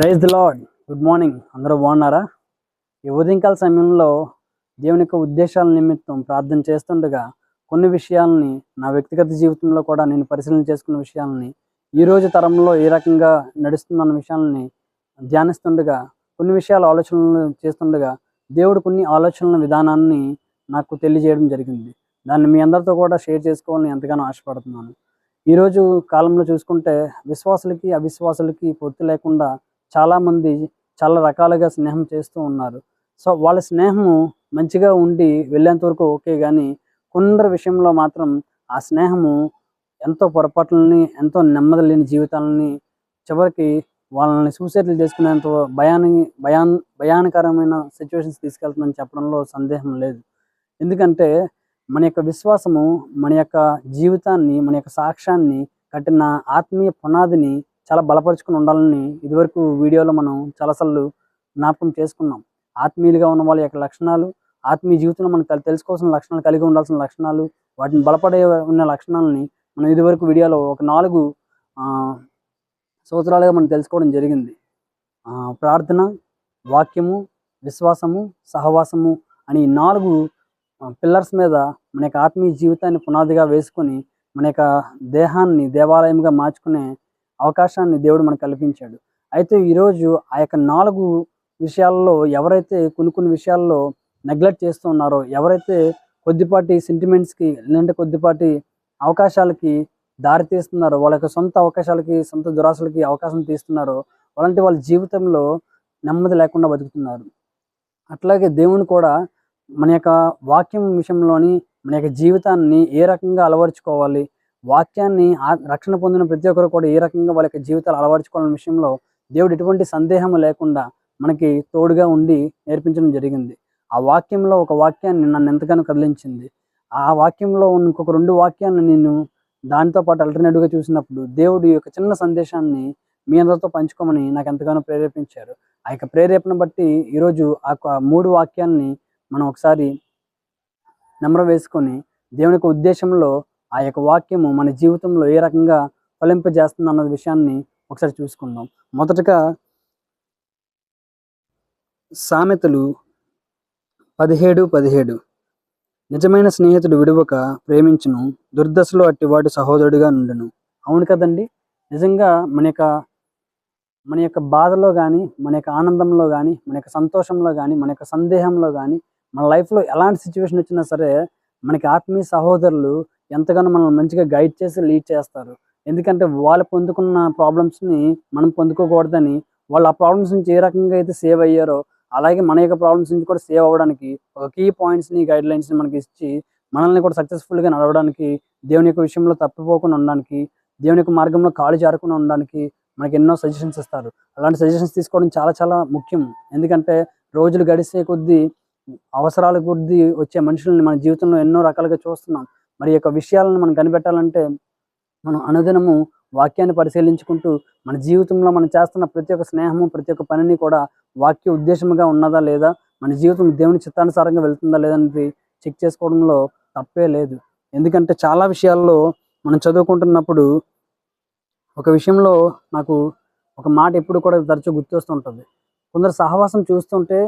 Praise the Lord. Good morning. అందరూ బాగున్నారా? ఈ ఉదయకాల సమయంలో దేవుని యొక్క ఉద్దేశాల నిమిత్తం ప్రార్థన చేస్తుండగా కొన్ని విషయాలని నా వ్యక్తిగత జీవితంలో కూడా నేను పరిశీలన చేసుకున్న విషయాలని ఈరోజు తరంలో ఏ రకంగా నడుస్తుందన్న విషయాలని ధ్యానిస్తుండగా కొన్ని విషయాలు ఆలోచనలు చేస్తుండగా దేవుడు కొన్ని ఆలోచనల విధానాన్ని నాకు తెలియజేయడం జరిగింది. దాన్ని మీ అందరితో కూడా షేర్ చేసుకోవాలని ఎంతగానో ఆశపడుతున్నాను. ఈరోజు కాలంలో చూసుకుంటే విశ్వాసులకి అవిశ్వాసులకి పొత్తు లేకుండా చాలామంది చాలా రకాలుగా స్నేహం చేస్తూ ఉన్నారు. సో వాళ్ళ స్నేహము మంచిగా ఉండి వెళ్ళేంత వరకు ఓకే, కానీ కొందరి విషయంలో మాత్రం ఆ స్నేహము ఎంతో పొరపాట్లని, ఎంతో నెమ్మది లేని జీవితాలని, చివరికి వాళ్ళని సూసైడ్లు చేసుకునేంత భయానకరమైన సిచ్యువేషన్స్ తీసుకెళ్తుందని చెప్పడంలో సందేహం లేదు. ఎందుకంటే మన యొక్క విశ్వాసము మన యొక్క జీవితాన్ని, మన యొక్క సాక్ష్యాన్ని కట్టిన ఆత్మీయ పునాదిని చాలా బలపరుచుకుని ఉండాలని ఇదివరకు వీడియోలో మనం చాలాసార్లు జ్ఞాపకం చేసుకున్నాం. ఆత్మీయులుగా ఉన్న వాళ్ళ యొక్క లక్షణాలు, ఆత్మీయ జీవితంలో మనం తెలుసుకోవాల్సిన లక్షణాలు, కలిగి ఉండాల్సిన లక్షణాలు, వాటిని బలపడే ఉన్న లక్షణాలని మనం ఇదివరకు వీడియోలో ఒక 4 సంవత్సరాలుగా మనం తెలుసుకోవడం జరిగింది. ప్రార్థన, వాక్యము, విశ్వాసము, సహవాసము అని 4 పిల్లర్స్ మీద మన యొక్క ఆత్మీయ జీవితాన్ని పునాదిగా వేసుకొని మన యొక్క దేహాన్ని దేవాలయంగా మార్చుకునే అవకాశాన్ని దేవుడు మనకు కల్పించాడు. అయితే ఈరోజు ఆ యొక్క 4 విషయాల్లో ఎవరైతే కొన్ని విషయాల్లో నెగ్లెక్ట్ చేస్తూ ఉన్నారో, ఎవరైతే కొద్దిపాటి సెంటిమెంట్స్కి లేదంటే కొద్దిపాటి అవకాశాలకి దారి తీస్తున్నారో, వాళ్ళ యొక్క సొంత అవకాశాలకి, సొంత దురాశలకి అవకాశం తీస్తున్నారో, అలాంటి వాళ్ళ జీవితంలో నెమ్మది లేకుండా బతుకుతున్నారు. అట్లాగే దేవుని కూడా మన యొక్క వాక్యం విషయంలోని మన యొక్క జీవితాన్ని ఏ రకంగా అలవరుచుకోవాలి, వాక్యాన్ని రక్షణ పొందిన ప్రతి ఒక్కరు కూడా ఏ రకంగా వాళ్ళ యొక్క జీవితాలు అలవరుచుకోవాలనే విషయంలో దేవుడు ఎటువంటి సందేహం లేకుండా మనకి తోడుగా ఉండి నేర్పించడం జరిగింది. ఆ వాక్యంలో ఒక వాక్యాన్ని నన్ను ఎంతగానో కదిలించింది. ఆ వాక్యంలో ఇంకొక 2 వాక్యాన్ని నేను దానితో పాటు ఆల్టర్నేటివ్గా చూసినప్పుడు దేవుడు యొక్క చిన్న సందేశాన్ని మీ అందరితో పంచుకోమని నాకు ఎంతగానో ప్రేరేపించారు. ఆ యొక్క ప్రేరేపణ బట్టి ఈరోజు ఆ 3 వాక్యాన్ని మనం ఒకసారి నెమరు వేసుకొని దేవుని యొక్క ఉద్దేశంలో ఆ యొక్క వాక్యము మన జీవితంలో ఏ రకంగా ఫలింపజేస్తుంది అన్న విషయాన్ని ఒకసారి చూసుకుందాం. మొదటగా సామెతలు 17:17 నిజమైన స్నేహితుడు విడువక ప్రేమించును, దుర్దశలో అట్టివాడు సహోదరుడిగా నుండును. అవును కదండి. నిజంగా మన యొక్క బాధలో కానీ, మన యొక్క ఆనందంలో కానీ, మన యొక్క సంతోషంలో కానీ, మన యొక్క సందేహంలో కానీ, మన లైఫ్లో ఎలాంటి సిచ్యువేషన్ వచ్చినా సరే మనకి ఆత్మీయ సహోదరులు ఎంతగానో మనల్ని మంచిగా గైడ్ చేసి లీడ్ చేస్తారు. ఎందుకంటే వాళ్ళు పొందుకున్న ప్రాబ్లమ్స్ని మనం పొందుకోకూడదని, వాళ్ళు ఆ ప్రాబ్లమ్స్ నుంచి ఏ రకంగా అయితే సేవ్ అయ్యారో అలాగే మన యొక్క ప్రాబ్లమ్స్ నుంచి కూడా సేవ్ అవ్వడానికి ఒక కీ పాయింట్స్ని, గైడ్ లైన్స్ని మనకి ఇచ్చి మనల్ని కూడా సక్సెస్ఫుల్గా నడవడానికి, దేవుని యొక్క విషయంలో తప్పిపోకుండా ఉండడానికి, దేవుని యొక్క మార్గంలో కాలు జారకుండా ఉండడానికి మనకి ఎన్నో సజెషన్స్ ఇస్తారు. అలాంటి సజెషన్స్ తీసుకోవడం చాలా చాలా ముఖ్యం. ఎందుకంటే రోజులు గడిచే కొద్దీ, అవసరాల కొద్దీ వచ్చే మనుషుల్ని మన జీవితంలో ఎన్నో రకాలుగా చూస్తున్నాం. మరి యొక్క విషయాలను మనం కనిపెట్టాలంటే మనం అనుదినము వాక్యాన్ని పరిశీలించుకుంటూ మన జీవితంలో మనం చేస్తున్న ప్రతి ఒక్క స్నేహము, ప్రతి ఒక్క పనిని కూడా వాక్య ఉద్దేశంగా ఉన్నదా లేదా, మన జీవితం దేవుని చిత్తానుసారంగా వెళ్తుందా లేదనేది చెక్ చేసుకోవడంలో తప్పే లేదు. ఎందుకంటే చాలా విషయాల్లో మనం చదువుకుంటున్నప్పుడు ఒక విషయంలో నాకు ఒక మాట ఎప్పుడు కూడా తరచూ గుర్తొస్తుంటుంది. కొందరు సహవాసం చూస్తుంటే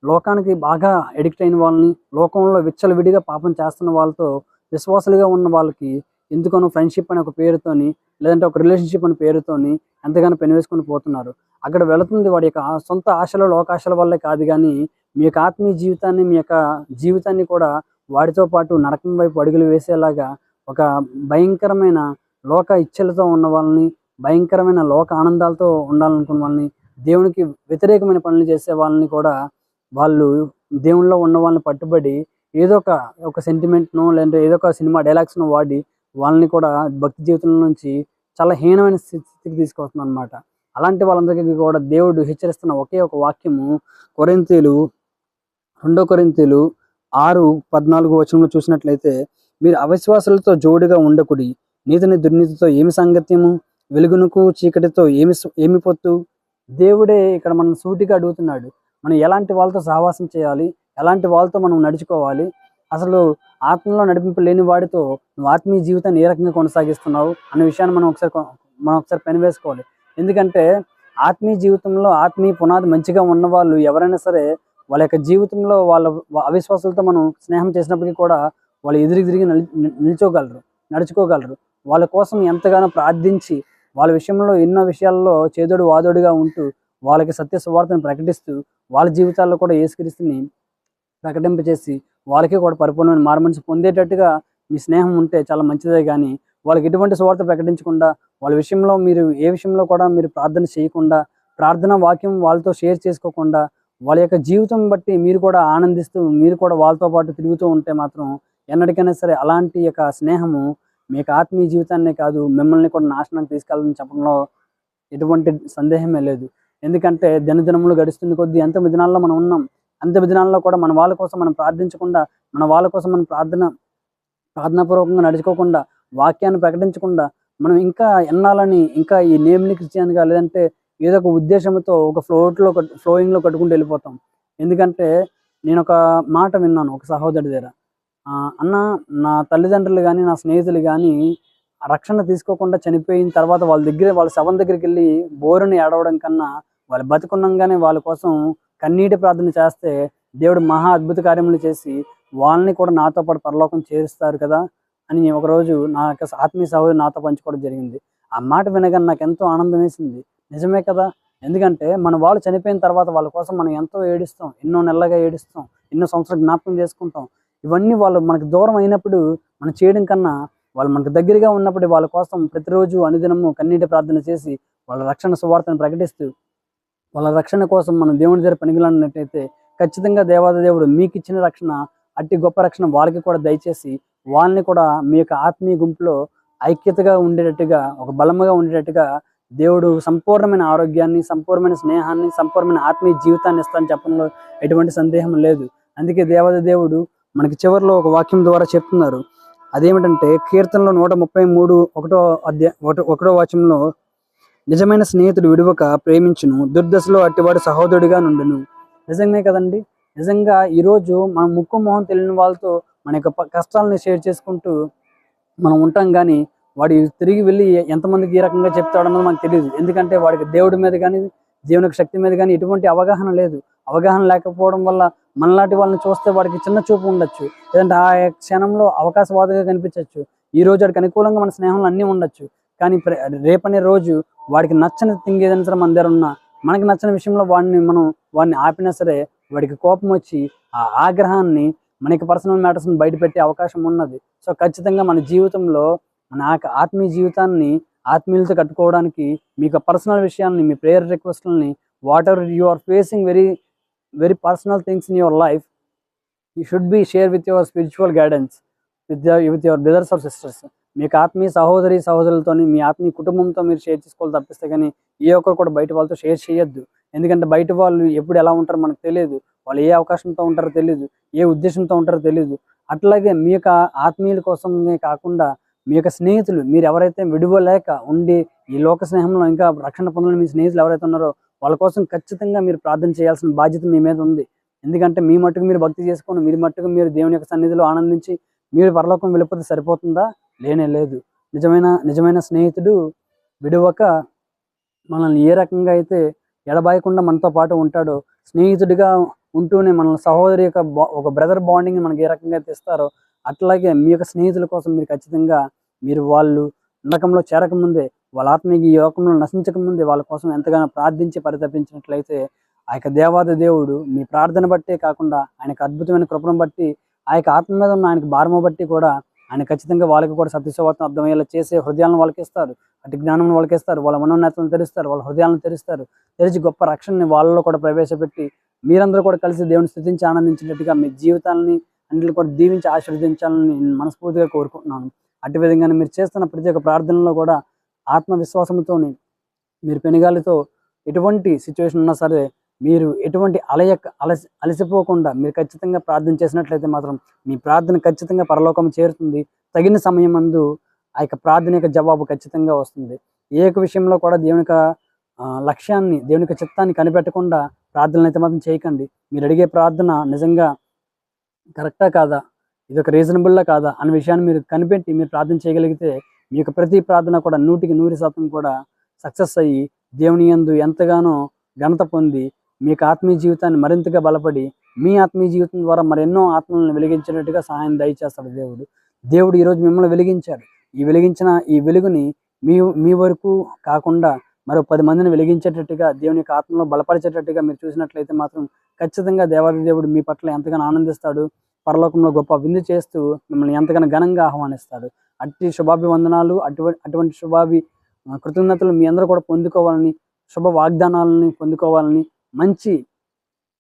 లోకానికి బాగా ఎడిక్ట్ అయిన వాళ్ళని, లోకంలో విచ్చలవిడిగా పాపం చేస్తున్న వాళ్ళతో విశ్వాసులుగా ఉన్న వాళ్ళకి ఎందుకనో ఫ్రెండ్షిప్ అనే ఒక పేరుతోని, లేదంటే ఒక రిలేషన్షిప్ అనే పేరుతోని ఎంతగానో పెనవేసుకొని పోతున్నారు. అక్కడ వెళుతుంది వాడి యొక్క సొంత ఆశలు, లోకాశల వల్లే కాదు, కానీ మీ యొక్క ఆత్మీయ జీవితాన్ని, మీ యొక్క జీవితాన్ని కూడా వాడితో పాటు నరకం వైపు అడుగులు వేసేలాగా ఒక భయంకరమైన లోక ఇచ్చలతో ఉన్న వాళ్ళని, భయంకరమైన లోక ఆనందాలతో ఉండాలనుకున్న వాళ్ళని, దేవునికి వ్యతిరేకమైన పనులు చేసే వాళ్ళని కూడా వాళ్ళు దేవుళ్ళలో ఉన్న వాళ్ళని పట్టుబడి ఏదో ఒక సెంటిమెంట్నో లేదంటే ఏదో ఒక సినిమా డైలాగ్స్ను వాడి వాళ్ళని కూడా భక్తి జీవితంలో నుంచి చాలా హీనమైన స్థితికి తీసుకొస్తుంది అనమాట. అలాంటి వాళ్ళందరికీ కూడా దేవుడు హెచ్చరిస్తున్న ఒకే ఒక వాక్యము 2 కొరింథీయులు 6:14 చూసినట్లయితే, మీరు అవిశ్వాసులతో జోడుగా ఉండకుడి, నీతిని దుర్నీతితో ఏమి సాంగత్యము, వెలుగునకు చీకటితో ఏమి పొత్తు. దేవుడే ఇక్కడ మనం సూటిగా అడుగుతున్నాడు, మనం ఎలాంటి వాళ్ళతో సహవాసం చేయాలి, ఎలాంటి వాళ్ళతో మనం నడుచుకోవాలి, అసలు ఆత్మలో నడిపింపు లేని వాడితో నువ్వు ఆత్మీయ జీవితాన్ని ఏ రకంగా కొనసాగిస్తున్నావు అనే విషయాన్ని మనం ఒకసారి పెనవేసుకోవాలి. ఎందుకంటే ఆత్మీయ జీవితంలో ఆత్మీయ పునాది మంచిగా ఉన్న వాళ్ళు ఎవరైనా సరే వాళ్ళ యొక్క జీవితంలో వాళ్ళ అవిశ్వాసాలతో మనం స్నేహం చేసినప్పటికీ కూడా వాళ్ళు ఎదురు తిరిగి నిల్చోగలరు, నడుచుకోగలరు. వాళ్ళ కోసం ఎంతగానో ప్రార్థించి వాళ్ళ విషయంలో ఎన్నో విషయాల్లో చేదోడు వాదోడుగా ఉంటూ వాళ్ళకి సత్య సువార్తను ప్రకటిస్తూ వాళ్ళ జీవితాల్లో కూడా యేసుక్రీస్తుని ప్రకటింపచేసి వాళ్ళకి కూడా పరిపూర్ణమైన మారుమనసు పొందేటట్టుగా మీ స్నేహం ఉంటే చాలా మంచిదే. కానీ వాళ్ళకి ఎటువంటి సువార్త ప్రకటించకుండా వాళ్ళ విషయంలో మీరు ఏ విషయంలో కూడా మీరు ప్రార్థన చేయకుండా, ప్రార్థన వాక్యం వాళ్ళతో షేర్ చేసుకోకుండా, వాళ్ళ యొక్క జీవితం బట్టి మీరు కూడా ఆనందిస్తూ మీరు కూడా వాళ్ళతో పాటు తిరుగుతూ ఉంటే మాత్రం ఎన్నటికైనా సరే అలాంటి యొక్క స్నేహము మీకు ఆత్మీయ జీవితాన్నే కాదు మిమ్మల్ని కూడా నాశనానికి తీసుకెళ్ళాలని చెప్పడంలో ఎటువంటి సందేహమే లేదు. ఎందుకంటే దినదినములు గడుస్తున్న కొద్దీ ఎంత దినాల్లో మనం ఉన్నాం, అంత దినాల్లో కూడా మన వాళ్ళ కోసం మనం ప్రార్థించకుండా, మన వాళ్ళ కోసం మనం ప్రార్థనాపూర్వకంగా నడుచుకోకుండా, వాక్యాన్ని ప్రకటించకుండా మనం ఇంకా ఎన్నాలని ఇంకా ఈ నేమ్లీ క్రిస్టియన్గా లేదంటే ఏదో ఒక ఉద్దేశంతో ఒక ఫ్లోయింగ్లో కట్టుకుంటూ వెళ్ళిపోతాం. ఎందుకంటే నేను ఒక మాట విన్నాను ఒక సహోదరుడి దగ్గర, అన్న నా తల్లిదండ్రులు కానీ నా స్నేహితులు కానీ రక్షణ తీసుకోకుండా చనిపోయిన తర్వాత వాళ్ళ శవం దగ్గరికి వెళ్ళి బోరుని ఏడవడం కన్నా వాళ్ళు బతుకున్నంగానే వాళ్ళ కోసం కన్నీటి ప్రార్థన చేస్తే దేవుడు మహా అద్భుత కార్యములు చేసి వాళ్ళని కూడా నాతో పాటు పరలోకం చేరుస్తారు కదా అని ఒకరోజు నా యొక్క ఆత్మీయ సహోదరు నాతో పంచుకోవడం జరిగింది. ఆ మాట వినగానే నాకు ఎంతో ఆనందం వేసింది. నిజమే కదా, ఎందుకంటే మన వాళ్ళు చనిపోయిన తర్వాత వాళ్ళ కోసం మనం ఎంతో ఏడుస్తాం, ఎన్నో నెలలుగా ఏడుస్తాం, ఎన్నో సంవత్సరాలు జ్ఞాపకం చేసుకుంటాం. ఇవన్నీ వాళ్ళు మనకు దూరం అయినప్పుడు మనం చేయడం కన్నా వాళ్ళు మనకు దగ్గరగా ఉన్నప్పుడు వాళ్ళ కోసం ప్రతిరోజు అనుదినము కన్నీటి ప్రార్థన చేసి వాళ్ళ రక్షణ సువార్తను ప్రకటిస్తూ వాళ్ళ రక్షణ కోసం మనం దేవుని దగ్గర పనికిలాడినట్టయితే ఖచ్చితంగా దేవాది దేవుడు మీకు ఇచ్చిన రక్షణ అట్టి గొప్ప రక్షణ వాళ్ళకి కూడా దయచేసి వాళ్ళని కూడా మీ యొక్క ఆత్మీయ గుంపులో ఐక్యతగా ఉండేటట్టుగా, ఒక బలముగా ఉండేటట్టుగా దేవుడు సంపూర్ణమైన ఆరోగ్యాన్ని, సంపూర్ణమైన స్నేహాన్ని, సంపూర్ణమైన ఆత్మీయ జీవితాన్ని ఇస్తానని చెప్పడంలో ఎటువంటి సందేహం లేదు. అందుకే దేవాది దేవుడు మనకి చివరిలో ఒక వాక్యం ద్వారా చెప్తున్నారు. అదేమిటంటే కీర్తనలో 133 ఒకటో వాక్యంలో, నిజమైన స్నేహితుడు విడువక ప్రేమించును, దుర్దశలో అట్టివాడు సహోదరుడిగా నుండును. నిజంగా కదండి. నిజంగా ఈరోజు మనం ముక్కు మొహం తెలియని వాళ్ళతో మన యొక్క కష్టాలని షేర్ చేసుకుంటూ మనం ఉంటాం. కానీ వాడు తిరిగి వెళ్ళి ఎంతమందికి ఈ రకంగా చెప్తాడన్నది మనకు తెలియదు. ఎందుకంటే వాడికి దేవుడి మీద కానీ దేవునికి శక్తి మీద కానీ ఎటువంటి అవగాహన లేదు. అవగాహన లేకపోవడం వల్ల మనలాంటి వాళ్ళని చూస్తే వాడికి చిన్న చూపు ఉండొచ్చు, లేదంటే ఆ క్షణంలో అవకాశవాదిగా కనిపించవచ్చు. ఈ రోజు వాడికి అనుకూలంగా మన స్నేహంలో అన్నీ ఉండొచ్చు. కానీ రేపనే రోజు వాడికి నచ్చని థింగ్ ఏదైనా సరే మన దగ్గర ఉన్నా, మనకి నచ్చని విషయంలో వాడిని ఆపినా సరే వాడికి కోపం వచ్చి ఆ ఆగ్రహాన్ని మనకి పర్సనల్ మ్యాటర్స్ని బయటపెట్టే అవకాశం ఉన్నది. సో ఖచ్చితంగా మన జీవితంలో మన ఆత్మీయ జీవితాన్ని ఆత్మీయులతో కట్టుకోవడానికి మీకు పర్సనల్ విషయాల్ని, మీ ప్రేయర్ రిక్వెస్ట్లని, whatever you are facing very very personal things in your life, you should be share with your spiritual guidance with your brothers or sisters. మీకు ఆత్మీయ సహోదరులతో, మీ ఆత్మీయ కుటుంబంతో మీరు షేర్ చేసుకోవాలి తప్పిస్తే కానీ ఏ ఒక్కరు కూడా బయట వాళ్ళతో షేర్ చేయొద్దు. ఎందుకంటే బయట వాళ్ళు ఎప్పుడు ఎలా ఉంటారో మనకు తెలియదు, వాళ్ళు ఏ అవకాశంతో ఉంటారో తెలియదు, ఏ ఉద్దేశంతో ఉంటారో తెలియదు. అట్లాగే మీ యొక్క ఆత్మీయుల కోసమే కాకుండా మీ యొక్క స్నేహితులు, మీరు ఎవరైతే విడువలేక ఉండి ఈ లోక స్నేహంలో ఇంకా రక్షణ పొందని మీ స్నేహితులు ఎవరైతే ఉన్నారో వాళ్ళ కోసం ఖచ్చితంగా మీరు ప్రార్థన చేయాల్సిన బాధ్యత మీ మీద ఉంది. ఎందుకంటే మీ మట్టుకు మీరు భక్తి చేసుకొని, మీరు మట్టుకు మీరు దేవుని యొక్క సన్నిధిలో ఆనందించి మీరు పరలోకం వెళ్ళిపోతే సరిపోతుందా? లేనే లేదు. నిజమైన స్నేహితుడు విడువక మనల్ని ఏ రకంగా అయితే ఎడబాయకుండా మనతో పాటు ఉంటాడో, స్నేహితుడిగా ఉంటూనే మన సహోదరి యొక్క ఒక బ్రదర్ బాండింగ్ మనకి ఏ రకంగా అయితే ఇస్తారో, అట్లాగే మీ యొక్క స్నేహితుల కోసం మీరు ఖచ్చితంగా వాళ్ళు నరకంలో చేరకముందే, వాళ్ళ ఆత్మీయ ఈ లోకంలో నశించకముందే వాళ్ళ కోసం ఎంతగానో ప్రార్థించి పరితపించినట్లయితే ఆ యొక్క దేవాది దేవుడు మీ ప్రార్థన బట్టే కాకుండా ఆయనకు అద్భుతమైన కృపను బట్టి, ఆ యొక్క ఆత్మ మీద ఉన్న ఆయనకు భారము బట్టి కూడా ఆయన ఖచ్చితంగా వాళ్ళకి కూడా సత్యసువార్తను అర్థమయ్యేలా చేసే హృదయాలను వాళ్ళకి ఇస్తారు, అటు జ్ఞానం వాళ్ళకి ఇస్తారు, వాళ్ళ మనోన్నతలను తెరుస్తారు, వాళ్ళ హృదయాలను తెరుస్తారు. తెరిచి గొప్ప రక్షణని వాళ్ళలో కూడా ప్రవేశపెట్టి మీరందరూ కూడా కలిసి దేవుని స్తుతించి ఆనందించినట్టుగా మీ జీవితాలని అన్నింటిని కూడా దీవించి ఆశీర్వదించాలని నేను మనస్ఫూర్తిగా కోరుకుంటున్నాను. అటు విధంగానే మీరు చేస్తున్న ప్రతి ఒక్క ప్రార్థనలో కూడా ఆత్మవిశ్వాసంతో మీరు పెనుగాలితో ఎటువంటి సిచ్యువేషన్ ఉన్నా సరే మీరు ఎటువంటి అలసిపోకుండా మీరు ఖచ్చితంగా ప్రార్థన చేసినట్లయితే మాత్రం మీ ప్రార్థన ఖచ్చితంగా పరలోకం చేరుతుంది. తగిన సమయం అందు ఆ యొక్క ప్రార్థన యొక్క జవాబు ఖచ్చితంగా వస్తుంది. ఏ ఒక విషయంలో కూడా దేవుని యొక్క లక్ష్యాన్ని, దేవుని యొక్క చిత్తాన్ని కనిపెట్టకుండా ప్రార్థనలు అయితే మాత్రం చేయకండి. మీరు అడిగే ప్రార్థన నిజంగా కరెక్టా కాదా, ఇది ఒక రీజనబుల్లా కాదా అనే విషయాన్ని మీరు కనిపెట్టి మీరు ప్రార్థన చేయగలిగితే మీ యొక్క ప్రతి ప్రార్థన కూడా 100% కూడా సక్సెస్ అయ్యి దేవుని యందు ఎంతగానో ఘనత పొంది మీకు ఆత్మీయ జీవితాన్ని మరింతగా బలపడి మీ ఆత్మీయ జీవితం ద్వారా మరెన్నో ఆత్మలను వెలిగించేటట్టుగా సహాయం దయచేస్తాడు దేవుడు. దేవుడు ఈరోజు మిమ్మల్ని వెలిగించాడు. ఈ వెలుగుని మీ వరకు కాకుండా మరో 10 మందిని వెలిగించేటట్టుగా దేవుని యొక్క ఆత్మలో బలపరిచేటట్టుగా మీరు చూసినట్లయితే మాత్రం ఖచ్చితంగా దేవాది దేవుడు మీ పట్ల ఎంతగానో ఆనందిస్తాడు. పరలోకంలో గొప్ప విందు చేస్తూ మిమ్మల్ని ఎంతగానో ఘనంగా ఆహ్వానిస్తాడు. అట్టి శుభాభివందనాలు, అటువంటి కృతజ్ఞతలు మీ అందరూ కూడా పొందుకోవాలని, శుభ వాగ్దానాలని పొందుకోవాలని, మంచి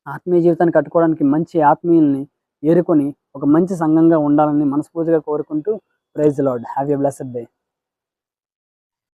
ఆత్మీయ జీవితాన్ని కట్టుకోవడానికి మంచి ఆత్మీయుల్ని ఏరుకొని ఒక మంచి సంఘంగా ఉండాలని మనస్ఫూర్తిగా కోరుకుంటూ praise the Lord. Have a blessed day.